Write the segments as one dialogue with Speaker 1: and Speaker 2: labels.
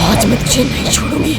Speaker 1: आज मैं तुझे नहीं छोड़ूंगी।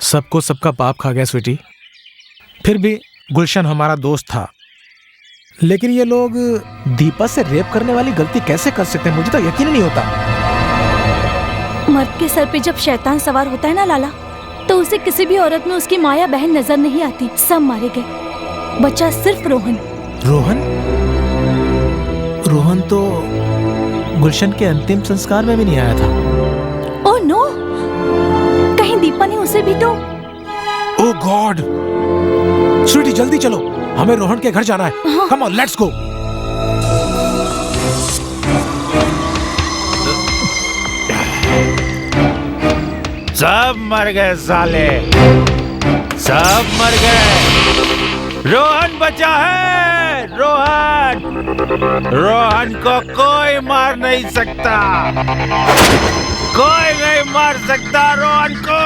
Speaker 2: सबको सबका पाप खा गया स्वीटी। फिर भी गुलशन हमारा दोस्त था, लेकिन ये लोग दीपा से रेप करने वाली गलती कैसे कर सकते हैं, मुझे तो यकीन नहीं होता।
Speaker 1: मर्द के सर पे जब शैतान सवार होता है ना लाला, तो उसे किसी भी औरत में उसकी माँ या बहन नजर नहीं आती। सब मारे गए, बचा सिर्फ रोहन।
Speaker 2: रोहन? रोहन तो गुलशन के अंतिम संस्कार में भी नहीं आया था।
Speaker 1: ओह नो, कहीं दीपा ने उसे भी तो।
Speaker 2: ओह गॉड! स्वीटी जल्दी चलो, हमें रोहन के घर जाना है।
Speaker 1: हाँ।
Speaker 2: Come on, let's go.
Speaker 3: सब मर गए साले, सब मर गए। रोहन बचा है, रोहन। रोहन को कोई मार नहीं सकता, कोई नहीं मार सकता रोहन को।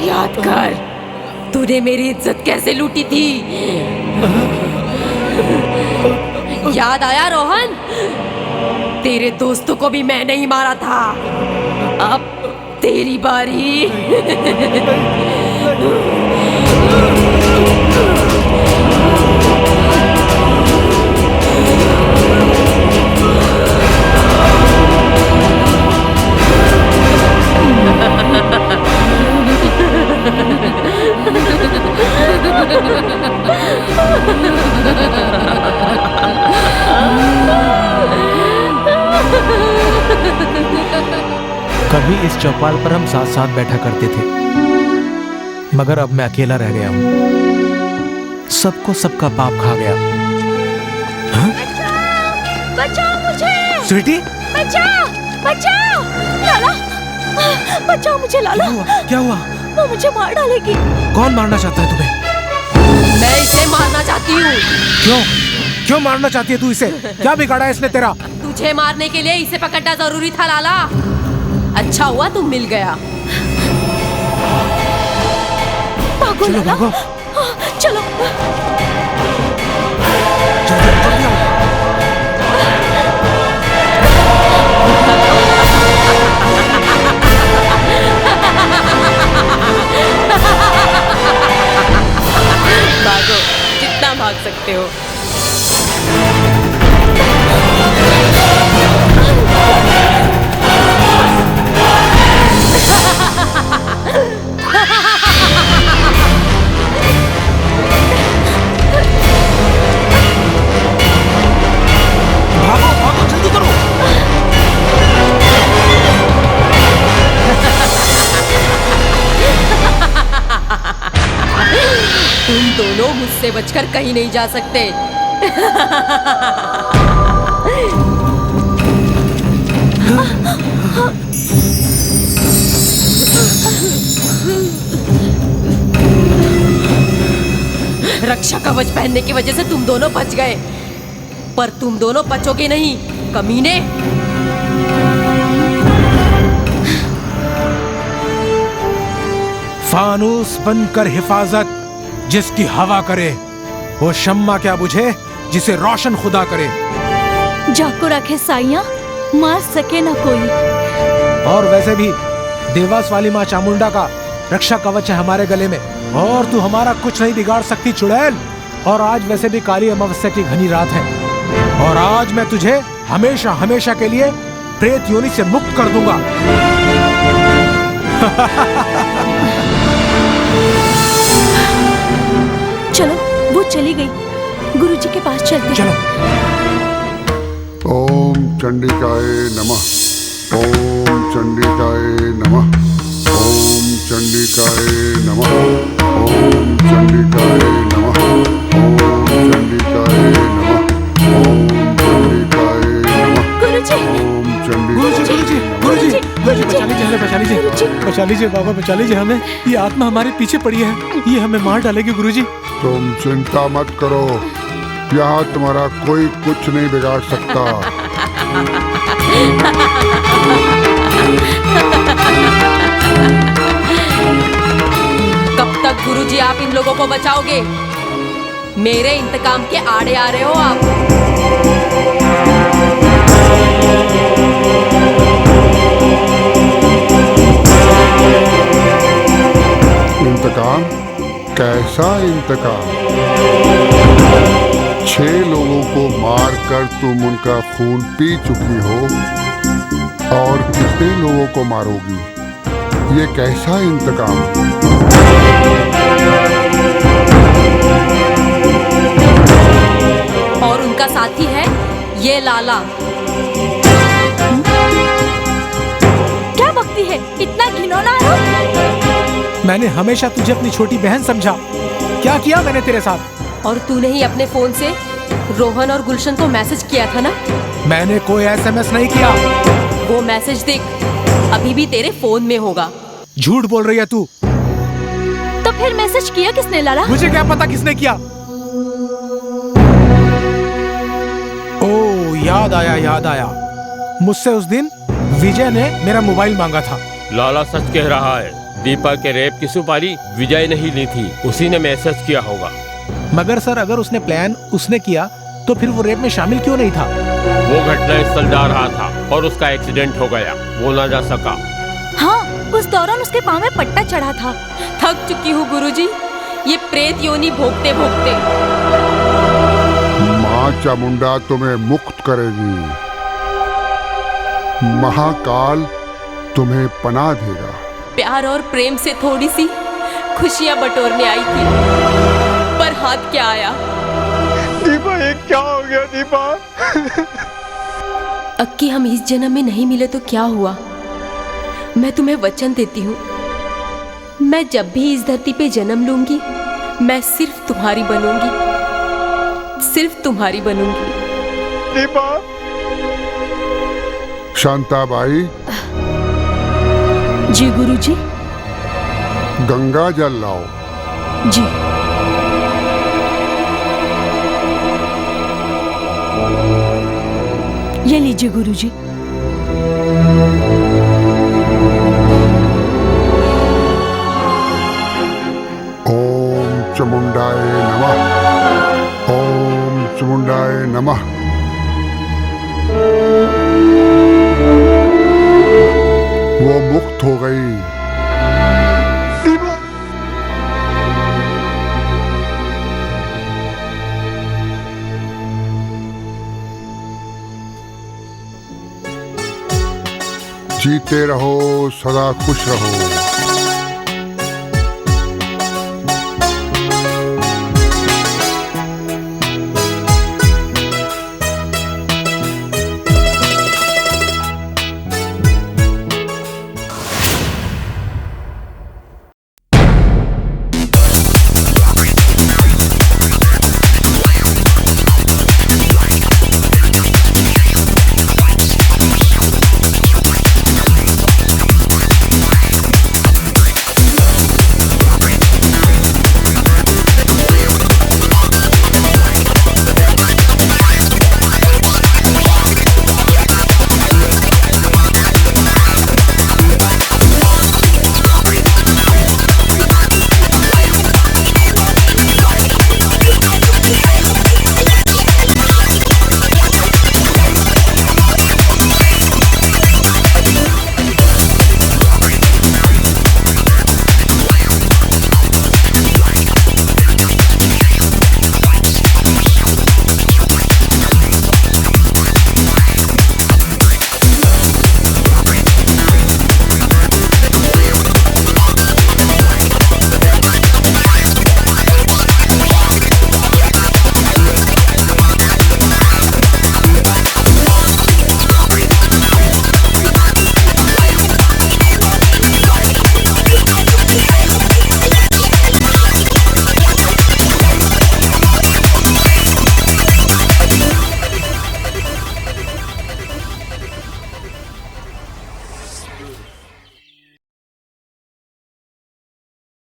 Speaker 4: याद कर, तूने मेरी इज्जत कैसे लूटी थी। याद आया रोहन? तेरे दोस्तों को भी मैंने ही मारा था। अब तेरी बारी।
Speaker 2: कभी इस चौपाल पर हम साथ साथ बैठा करते थे, मगर अब मैं अकेला रह गया हूँ। सबको सबका पाप खा गया। हाँ?
Speaker 1: बचाओ मुझे!
Speaker 2: स्वीटी,
Speaker 1: बचाओ! बचाओ! लाला! बचाओ मुझे लाला!
Speaker 2: क्या हुआ?
Speaker 1: वो मुझे मार डालेगी।
Speaker 2: कौन मारना चाहता है तुम्हें?
Speaker 4: मैं इसे मारना चाहती हूँ।
Speaker 2: क्यों? क्यों मारना चाहती है तू इसे? क्या बिगाड़ा है इसने तेरा?
Speaker 4: तुझे मारने के लिए इसे पकड़ना जरूरी था लाला। अच्छा हुआ तुम मिल गया।
Speaker 1: भागो
Speaker 2: चलो
Speaker 1: लाला।
Speaker 2: भागो।
Speaker 1: चलो।
Speaker 4: भागो, जितना भाग सकते हो।
Speaker 2: भागो भागो, जल्दी करो।
Speaker 4: तुम दोनों मुझसे बचकर कहीं नहीं जा सकते। रक्षा कवच पहनने की वजह से तुम दोनों बच गए, पर तुम दोनों बचोगे नहीं, कमीने।
Speaker 2: फानूस बनकर हिफाजत जिसकी हवा करे, वो शम्मा क्या बुझे जिसे रोशन खुदा करे।
Speaker 1: जाको रखे साइया, मार सके ना कोई।
Speaker 2: और वैसे भी देवास वाली माँ चामुंडा का रक्षा कवच है हमारे गले में, और तू हमारा कुछ नहीं बिगाड़ सकती चुड़ैल। और आज वैसे भी काली अमावस्या की घनी रात है, और आज मैं तुझे हमेशा हमेशा के लिए प्रेत योनि से मुक्त कर दूंगा।
Speaker 1: चलो, वो चली गई। गुरुजी के पास चलते हैं।
Speaker 2: चलो।
Speaker 5: ओम चंडिकाय नमः। ओम चंडिकाय नमः। ओम चंडिकाय नमः। ओम चंडिकाय नमः। ओम चंडिकाय नमः। ओम चंडिकाय नमः।
Speaker 1: गुरुजी!
Speaker 5: ओम
Speaker 2: गुरुजी,
Speaker 5: चंडिकाय
Speaker 2: गुरुजी,
Speaker 5: नमः।
Speaker 2: गुरुजी, गुरुजी, बचा लीजिए, हमें बचा लीजिए, बचा लीजिए बाबा, बचा लीजिए हमें। ये आत्मा हमारे पीछे पड़ी है, ये हमें मार डालेगी गुरुजी।
Speaker 5: तुम चिंता मत करो, यहाँ तुम्हारा कोई कुछ नहीं बिगाड़ सकता।
Speaker 4: कब तक गुरुजी आप इन लोगों को बचाओगे? मेरे इंतकाम के आड़े आ रहे हो आप।
Speaker 5: इंतकाम? कैसा इंतकाम? 6 लोगों को मारकर तुम उनका खून पी चुकी हो, और कितने लोगों को मारोगी? ये कैसा इंतकाम?
Speaker 4: और उनका साथी है ये लाला।
Speaker 1: क्या बकती है? इतना घिनौना है?
Speaker 2: मैंने हमेशा तुझे अपनी छोटी बहन समझा। क्या किया मैंने तेरे साथ?
Speaker 4: और तूने ही अपने फोन से रोहन और गुलशन को मैसेज किया था ना?
Speaker 2: मैंने कोई SMS नहीं किया।
Speaker 4: वो मैसेज देख, अभी भी तेरे फोन में होगा।
Speaker 2: झूठ बोल रही है तू।
Speaker 1: तो फिर मैसेज किया किसने लाला?
Speaker 2: मुझे क्या पता किसने किया। ओ, याद आया, याद आया। मुझसे उस दिन विजय ने मेरा मोबाइल मांगा था।
Speaker 3: लाला सच कह रहा है,
Speaker 6: दीपा के रेप की सुपारी विजय नहीं ली थी, उसी ने मैसेज किया होगा।
Speaker 2: मगर सर अगर उसने प्लान उसने किया तो फिर वो रेप में शामिल क्यों नहीं था?
Speaker 6: वो घटनास्थल जा रहा था और उसका एक्सीडेंट हो गया, वो ना जा सका।
Speaker 1: हाँ, उस दौरान उसके पाँव में पट्टा चढ़ा था।
Speaker 4: थक चुकी हूँ गुरुजी, ये प्रेत योनि भोगते भोगते।
Speaker 5: माँ चामुंडा तुम्हें मुक्त करेगी। महाकाल तुम्हें पनाह देगा।
Speaker 4: प्यार और प्रेम से थोड़ी सी खुशियाँ बटोरने आई थी, पर हाथ क्या आया।
Speaker 3: दीपा, ये क्या हो गया दीपा?
Speaker 4: अक्की, हम इस जन्म में नहीं मिले तो क्या हुआ? मैं तुम्हें वचन देती हूँ, मैं जब भी इस धरती पे जन्म लूंगी, मैं सिर्फ तुम्हारी बनूंगी, सिर्फ तुम्हारी बनूंगी।
Speaker 3: दीपा।
Speaker 5: शांताबाई,
Speaker 1: जी गुरुजी।
Speaker 5: गंगा जल लाओ।
Speaker 1: जी। ये लीजिए गुरुजी।
Speaker 5: ओम चामुंडाय नमः। ओम चामुंडाय नमः। वो मुक्त हो गई। जीते रहो, सदा खुश रहो।